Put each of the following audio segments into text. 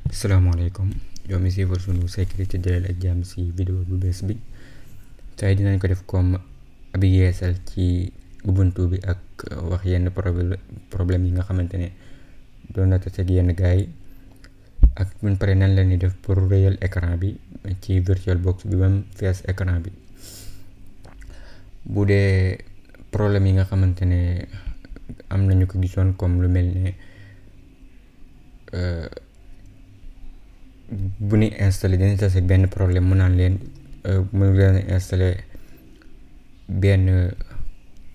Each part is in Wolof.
Assalamualaikum, yow mi suivre sunu sécurité dalal ak jàmm si vidéo bu bees bi. tey dinañ ko def comme abi yeesal ci Ubuntu bi ak wax yenn problème yi nga xamante ne doon na tase ak yenn gars yi ak buñ pare nan la ñuy def pour réyal écran bi ci VirtualBox bi ba mu fees écran bi. bu dee problème yi nga xamante ne am nañu ko gisoon comme lu mel ne bu ñu installé dañuy tase benn problème mu naan leen mu leen installé benn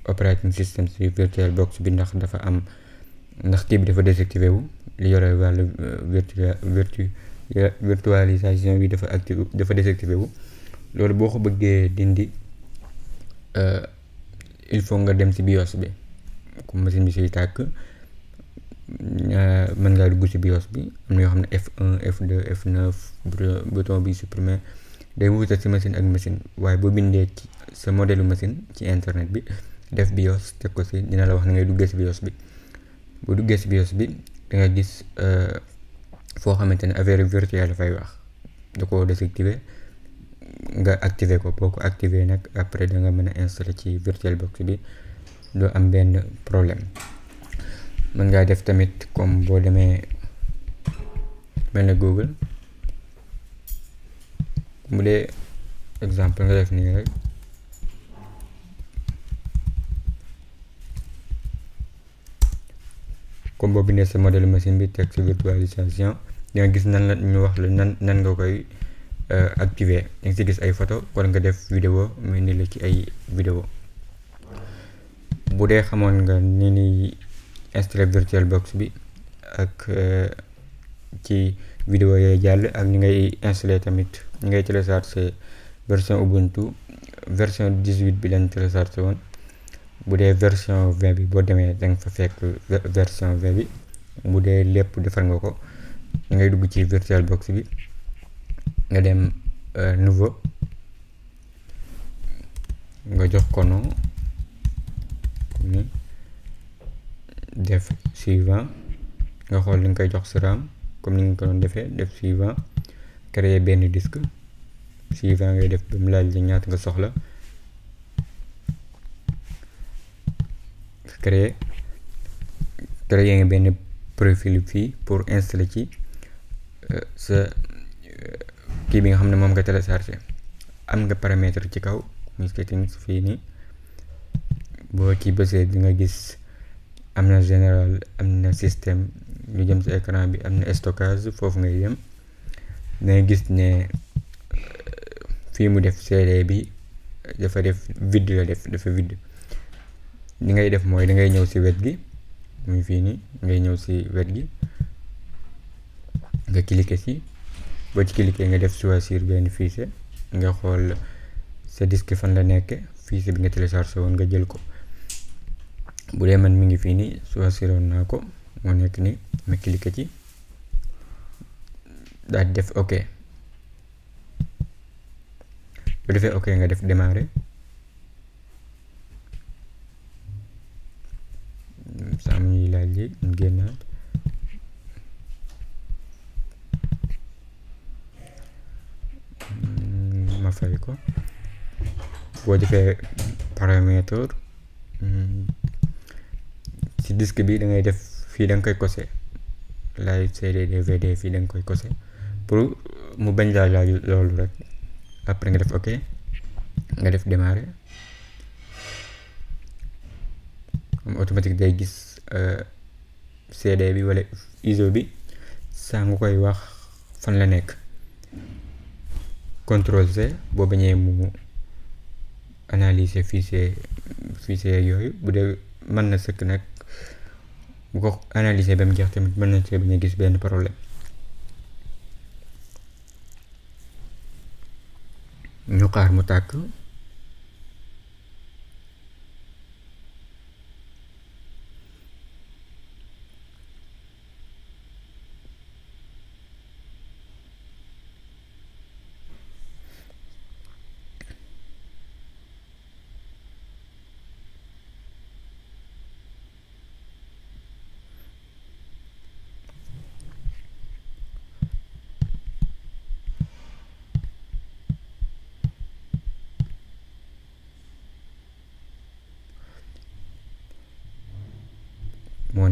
operating system ci VirtualBox bi ndax dafa am ndax kii bi dafa désactivé wu li yore wàllu virtualisation bi dafa désactivé wu. loolu boo ko bëggee dindi il faut nga dem ci BIOS bi comme machine bi siy tàkk mën ngaa dugg ci BIOS bi am na yoo xam ne F1 F2 F9 bouton bi supprimer day wuute ci machine ak machine, waaye boo bindee ci sa modèle machine ci internet bi def BIOS teg ko ci dina la wax na ngay duggee ci BIOS bi. boo duggee ci BIOS bi da nga gis foo xamante ne affaire virtuelle dafay wax da ko désactiver nga activer ko. boo ko activer nag après da nga mën a installer ci VirtualBox bi doo am benn problème. mën ngaa def tamit comme boo demee mel na Google, bu dee exemple nga def nii rek comme boo bindee sa modèle machine bi teg ci virtualisation di nga gis nan la ñu wax la nan nga koy activer. da nga ci gis ay photo wala nga def vidéo mu indi la ci ay vidéo. bu dee xamoon nga ni ni installer VirtualBox bi ak ci vidéo yooyu jàll ak ni ngay installer tamit ni ngay télécharger version Ubuntu version 18 bi lañ télécharger woon. bu dee version 20 bi boo demee danga fa fekk version 20 bi. bu dee lépp defar nga ko da ngay dugg ci VirtualBox bi nga dem nouveau nga jox ko nom ni def suivant nga xool li nga koy jox si RAM comme ni nga ko doon defee def suivant créer benn disque suivant ngay def ba mu laaj la ñaata nga soxla créer nga benn profil fii pour installer ci sa kii bi nga xam ne moom nga télécharger. am nga paramètre ci kaw muy settings fii nii boo ci bësee di nga gis am na général am na système lu jëm ci écran bi am na stockage foofu ngay yem. dangay gis ne fii mu def CD bi dafa def vide la def dafa vide. li ngay def mooy da ngay ñëw ci wet gi muy fii nii ngay ñëw ci wet gi nga cliquer ci boo ci cliquer nga def choisir benn fichier nga xool sa disque fan la nekk fichier bi nga téléchargé woon nga jël ko. bu dee man mi ngi fii nii choisir woon naa ko moo nekk ni ma cliquer ci daal di def ok. bu defee ok nga def démarrer sam ñuy laaj li ñu génnaat ma fay ko. boo defee paramètre ci disque bi da ngay def fii da nga koy coché live CD DVD fii da nga koy coché pour mu bañ laa laaj loolu rek. après nga def ok nga def démarrer comme automatique day gis CD bi wala ISO bi saa nga koy wax fan la nekk. contrôle C boo bañee mu analyser fichier yooyu. bu dee mën na sëkk nag bu ko analyser ba mu jeex tamit mën na see bañ a gis benn problème. ñu xaar mu tàkk.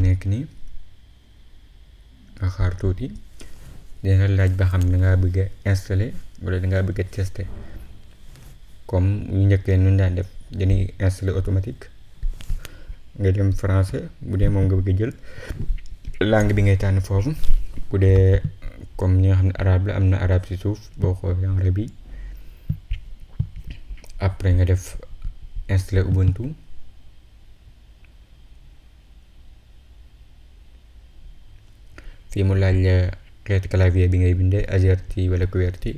nekk nii nga xaar tuuti dina laaj ba xam dangaa bëgg a installer wala dangaa bëgg a tester. comme yu njëkkee nun daan def dañuy installer automatique nga dem français bu dee moom nga bëgg a jël langue bi ngay tànn foofu. bu dee comme ñi nga xam ne arabe la am na arabe ci suuf boo xoolee anglais bi. après nga def installer Ubuntu. fii mu laaj la xeeti clavier bi ngay bindee AZERTY wala QWERTY.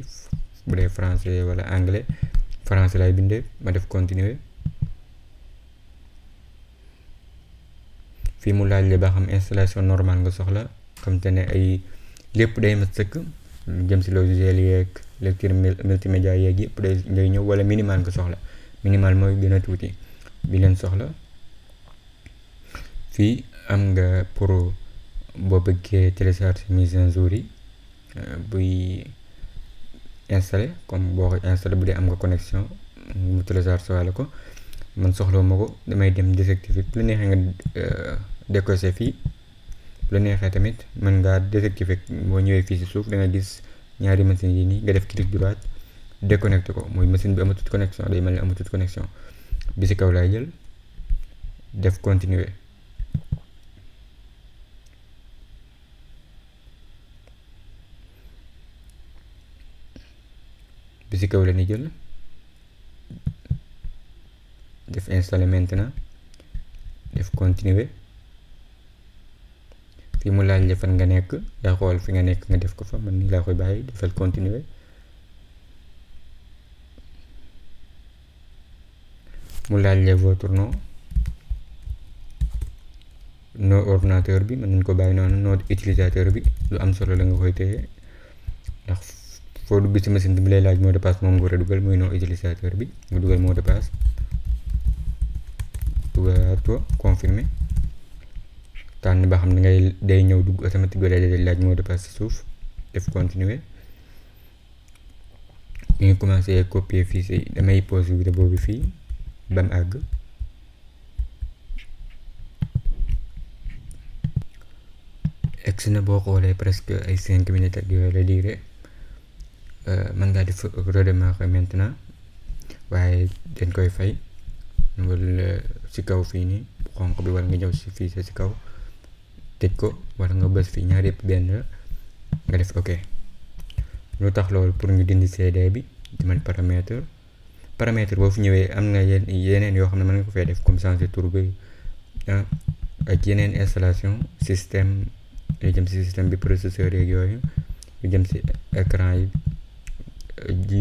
bu dee français wala anglais français lay bindee ma def continuer. fii mu laaj la ba xam installation normale nga soxla xam te ne ay lépp day mat sëkk lu jëm si logiciel yeeg lecture multimédia yeeg yëpp day ñëw wala minimal nga soxla. minimal mooy gën a tuuti bi leen soxla. fii am nga pour boo bëggee télécharger mise à jour yi buy installé comme boo ko installé bu dee am nga connexion mu télécharger wala ko. man soxla ma ko damay dem désactiver bu la neexee nga décoché fii bu la neexee tamit mën ngaa désactiver boo ñëwee fii si suuf da nga gis ñaari machine yi nii nga def clic droite déconnecté ko mooy machine bi amatut connexion day mel ni amatut connexion. bi si kaw laay jël def continuer. bi si kaw la ni jël def installer maintenant def continuer. fii mu laaj la fan nga nekk yaa xool fi nga nekk nga def ko fa man nii laa koy bàyyi defal continuer. mu laaj la votre nom ordinateur bi mën nañ ko bàyyi noonu nom utilisateur bi lu am solo la nga koy téye ndax foo dugg ci machine bi lay laaj mot de passe moom nga war a dugal muy nom utilisateur bi nga dugal mot de passe dugal ko confirmer. tànn ba xam ne ngay day ñëw dugg automatique wala day laaj mot de passe ci suuf def continuer. ñu ngi commencé copier fii si damay pause vidéo bi fii ba mu àgg. egsi na boo xoolee presque ay 5 minutes ak yooyu la diire. mën ngaa def redémarrer maintenant waaye dañ koy fay wala ci kaw fii nii xonq bi wala nga ñëw si fii si kaw tëj ko wala nga bës fii ñaar yëpp benn la nga def ok. lu tax loolu pour ñu dindi CD bi demal paramètre boo fi ñëwee am nga yeneen yoo xam ne mën nga ko fee def comme changer tur bi ak yeneen installation système yu jëm si système bi processeur yeeg yooyu yu jëm si écran yi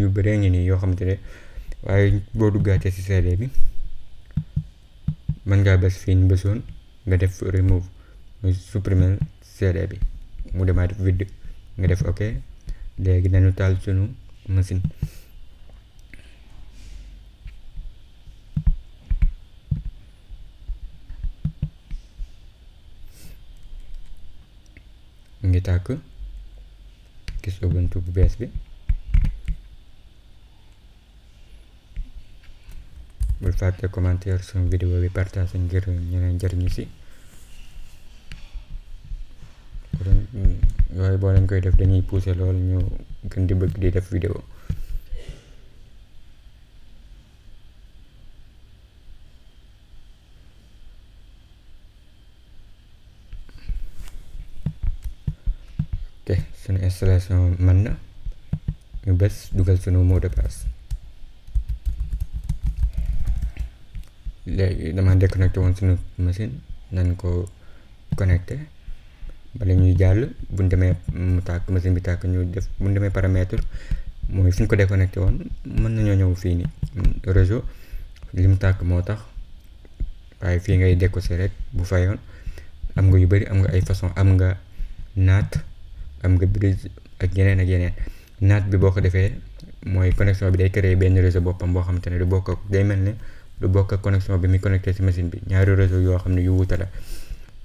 yu bëree ngi nii yoo xamante ne waaye boo duggaatee si CD bi mën ngaa bës fii ni bësoon nga def remove muy supprimer CD bi mu demaat vide nga def ok. léegi nañu taal sunu machine. mu ngi tàkk gis Ubuntu bu bees bi. bul fàtte commentaire sama vidéo bi partage ngir ñeneen njëriñu si. yooyu boo leen koy def dañuy pousser lool ñu gën di bëgg di def vidéo. ok sunu installation mën na ñu bës dugal sunu mot de passe. léegi dama déconnecté woon sunu machine nañ ko connecté. bala ñuy jàll buñ demee mu tàkk machine bi tàkk ñu def buñ demee paramètre mooy fi ñu ko déconnecté woon mën nañoo ñëw fii ni réseau li mu tàkk moo tax waaye fii ngay décoché rek bu fayoon am nga yu bari am nga ay façon am nga naat am nga brise ak yeneen naat bi boo ko defee mooy connexion bi day créer benn réseau boppam boo xamante ne du bokk ak day mel ne du bokk ak connexion bi muy connecté ci machine bi ñaari réseau yoo xam ne yu wuute la.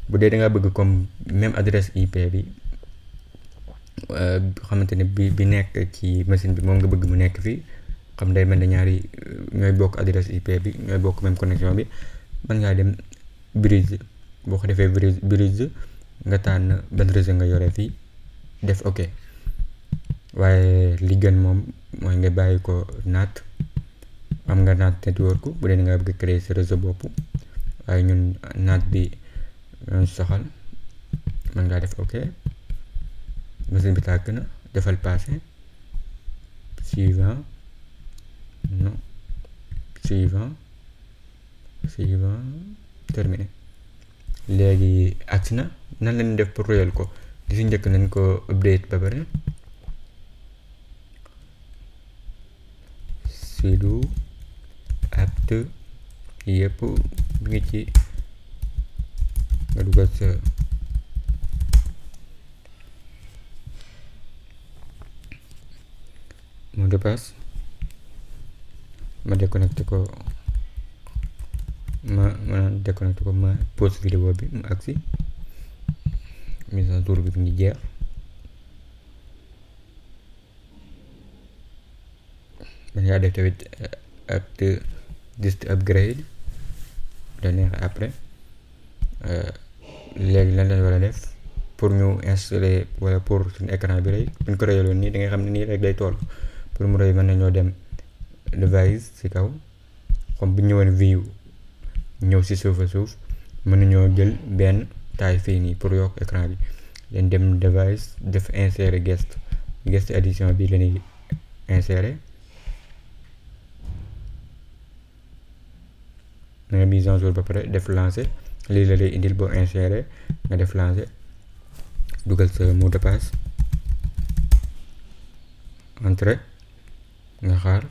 bu dee da nga bëgg comme même adresse IP bi xamante ne bi nekk ci machine bi moom nga bëgg mu nekk fii xam day mel ne ñaari ñooy bokk adresse IP bi ñooy bokk même connexion bi mën ngaa dem brise boo ko defee bridge nga tànn ban réseau nga yore fii def ok. waaye li gën moom mooy nga bàyyi ko NAT. am nga NAT network bu dee nga bëgg créer sa réseau bopp, waaye ñun NAT bi soxal. mën ngaa def ok, machine bi tàkk na, defal passé, suivant, non, suivant, terminé. léegi agsi na. nan lañ def pour royal ko? di si njëkk nañ ko update ba pare. sudo apt yëpp bi ngi ci, nga dugal sa mot de passe. ma déconnecté ko, ma pause vidéo bi mu agsi. mise à jour bi ngi jeex. man ngaa def tamit apt dist upgrade da neex après. léegi lan lañ war a def pour ñu installer wala pour suñu écran bi rëy. buñ ko rëyaloon nii da nga xam ne nii rek day toll. pour mu rëy mën nañoo dem device ci kaw, comme bu ñëwoon view ñëw ci suuf a suuf, mën nañoo jël benn taille fii nii pour yokk écran bi. leen dem device def insérer guest addition bi la ñuy insérer. na nga mise en jour ba pare def lancer. lii la lay indil boo insérer nga def lancer, dugal sa mot de passe, entrée, nga xaar.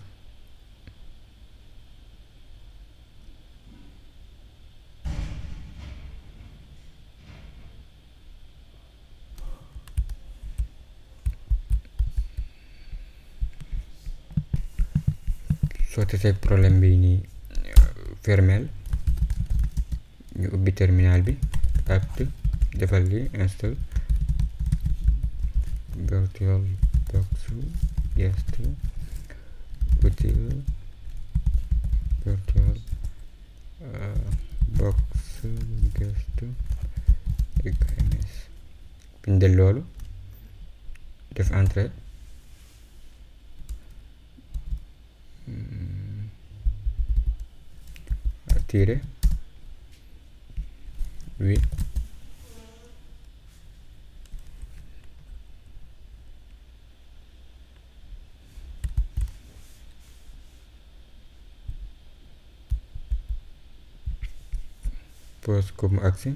soo tesee problème bi nii fermel, ñu ubbi terminal bi, apt defal li install VirtualBox guest utile VirtualBox guest xms. bindal loolu, def entrée, tirer oui, pause ko mu agsi.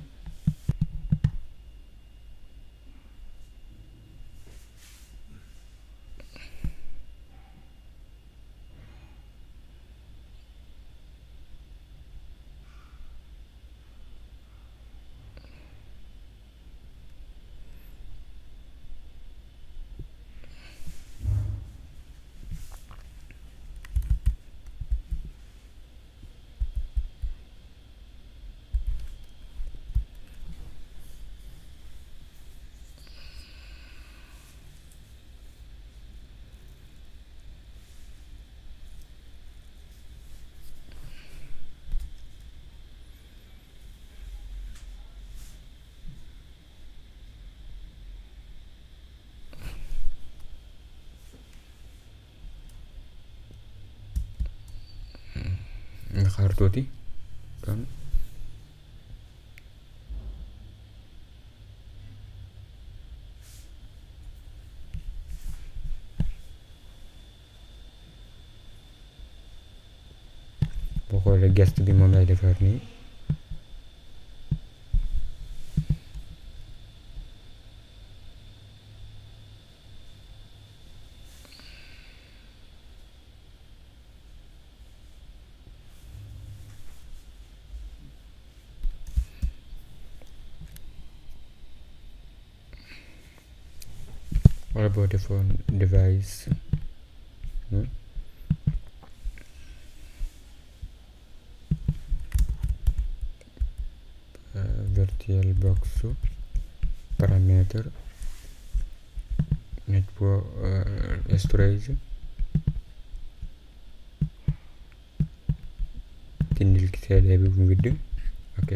nga xaar tuuti kon boo xoolee guest bi moom lay defar nii. wala boo defoon device VirtualBox paramètre network storage dindil CD bi bu widd ok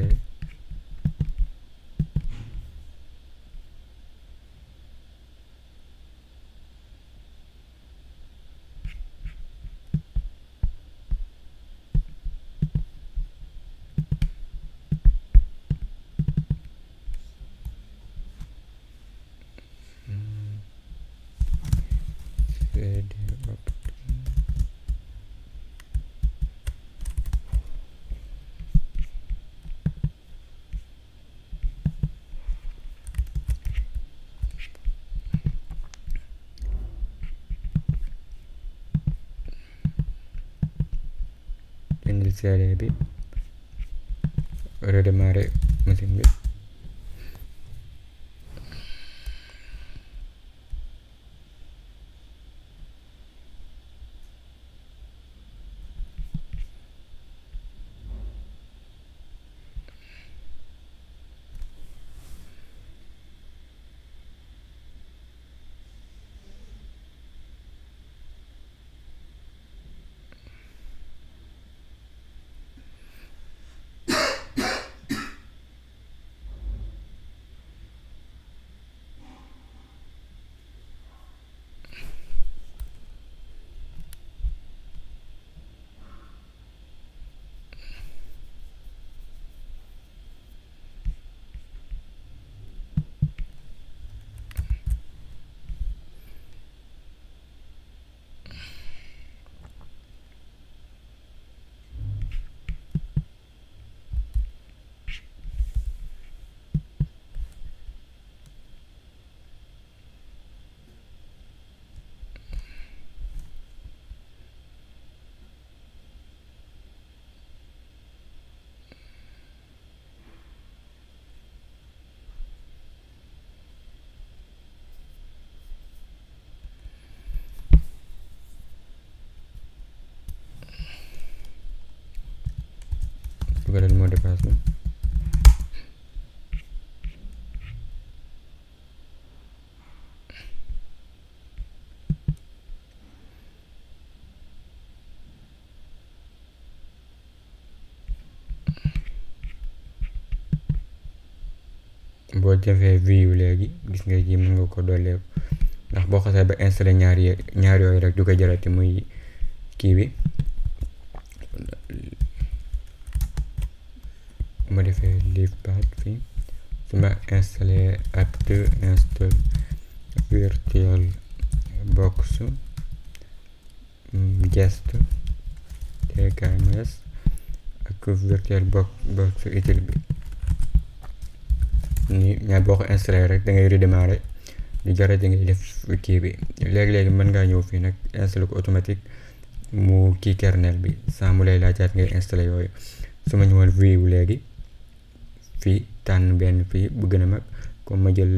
CD bi redémarrer machine bi. dugalal mot de passe bi. boo defee view léegi gis nga ji mën nga ko dollee ndax boo xasee ba installé ñaar yooyu rek du ko jarati muy kii bi. ma defee leave path fii su ma installé apt install virtual box guest tkms ak virtual box utile bi ni ñaar boo ko installé rek da ngay redémarrer du jarati ngay def kii bi. léegi-léegi mën ngaa ñëw fii nag installé ko automatique mu kii kernel bi sans mu lay laajaat ngay installé yooyu. su ma ñëwoon view léegi fii tànn benn fii bu gën a mag comme ma jël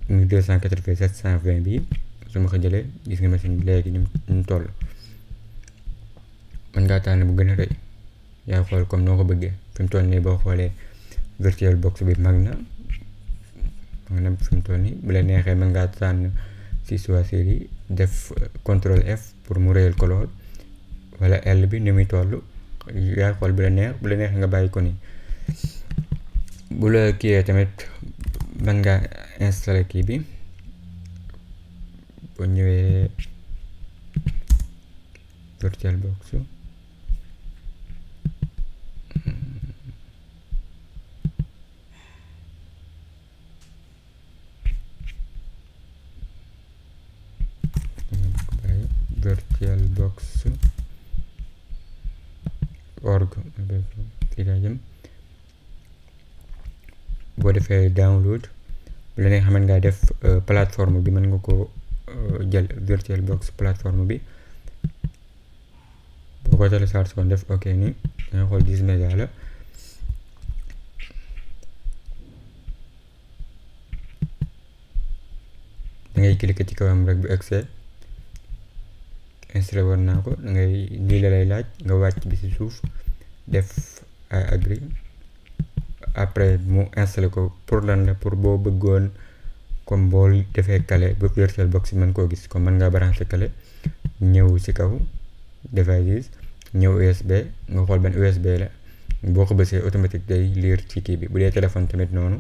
280 720 bi su ma ko jëlee gis nga machine bi léegi ni mu toll. mën ngaa tànn bu gën a rëy yaa xool comme noo ko bëggee. fi mu toll nii boo xoolee virtual box bi mag na fi mu toll nii bu la neexee mën ngaa tànn si choisir yi def contrôle F pour mu réyal ko lool wala L bi ni muy toll yaa xool bu la neexee nga bàyyi ko nii. bu la kiiyee tamit mën nga installé kii bi boo ñëwee virtual box virtual box org fii laa jëm. boo defee download bu la neexee xam nga def plateforme bi mën nga ko jël virtual box plateforme bi boo ko télécharge kon def ok nii danga xool 10 méga la. dangay cliquer ci kawam rek bu excès installé woon naa ko dangay lii la lay laaj nga wàcc bi ci suuf def I agree. après mu installé ko pour lan la pour boo bëggoon comme boo defee clé ba virtual box mën koo gis comme mën ngaa branché clé ñëw ci kaw devices ñëw USB nga xool ban USB la boo ko bësee automatique day lire ci kii bi. bu dee téléphone tamit noonu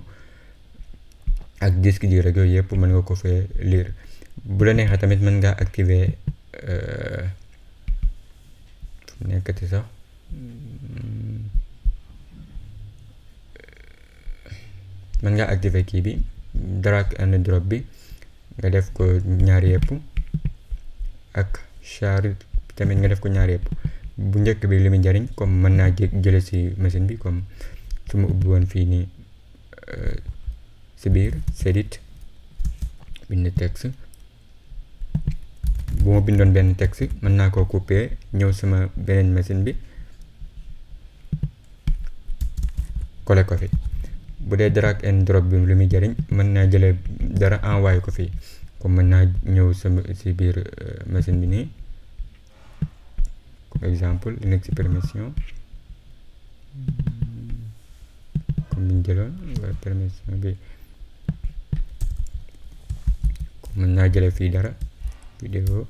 ak disque dur rek yooyu yëpp mën nga ko fee lire. bu la neexee tamit mën ngaa activer nekkati sax mën ngaa activer kii bi drag and drop bi nga def ko ñaar yëpp ak charge tamit nga def ko ñaar yëpp. bu njëkk bi li muy njariñ comme mën naa jële ci machine bi comme su ma ubbi woon fii nii ci biir edit bind texte bu ma bindoon benn texte mën naa koo couper ñëw sama beneen machine bi coller ko fi. bu dee drag and drop bi lu muy jëriñ mën naa jëlee dara envoyé ko fii comme mën naa ñëw sama si biir machine bi nii comme exemple nekk si permission comme bi ñu jëloon wala permission bi comme mën naa jëlee fii dara vidéo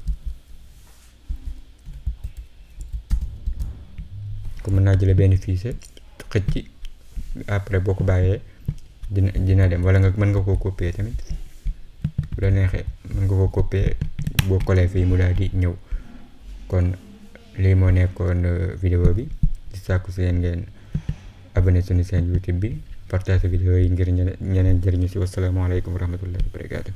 comme mën naa jëlee benn fichier xëcc après boo ko bàyyee dina dem wala nga mën nga koo copier tamit bu la neexee mën nga koo copier boo coller fii mu daal di ñëw. kon lii moo nekkoon vidéo bi di sàkku si yéen ngeen abonné suñu chaîne YouTube bi partage vidéo yi ngir ñeneen jëriñu si. Wasalaamaaleykum wa rahmatullahi wa barakaatu.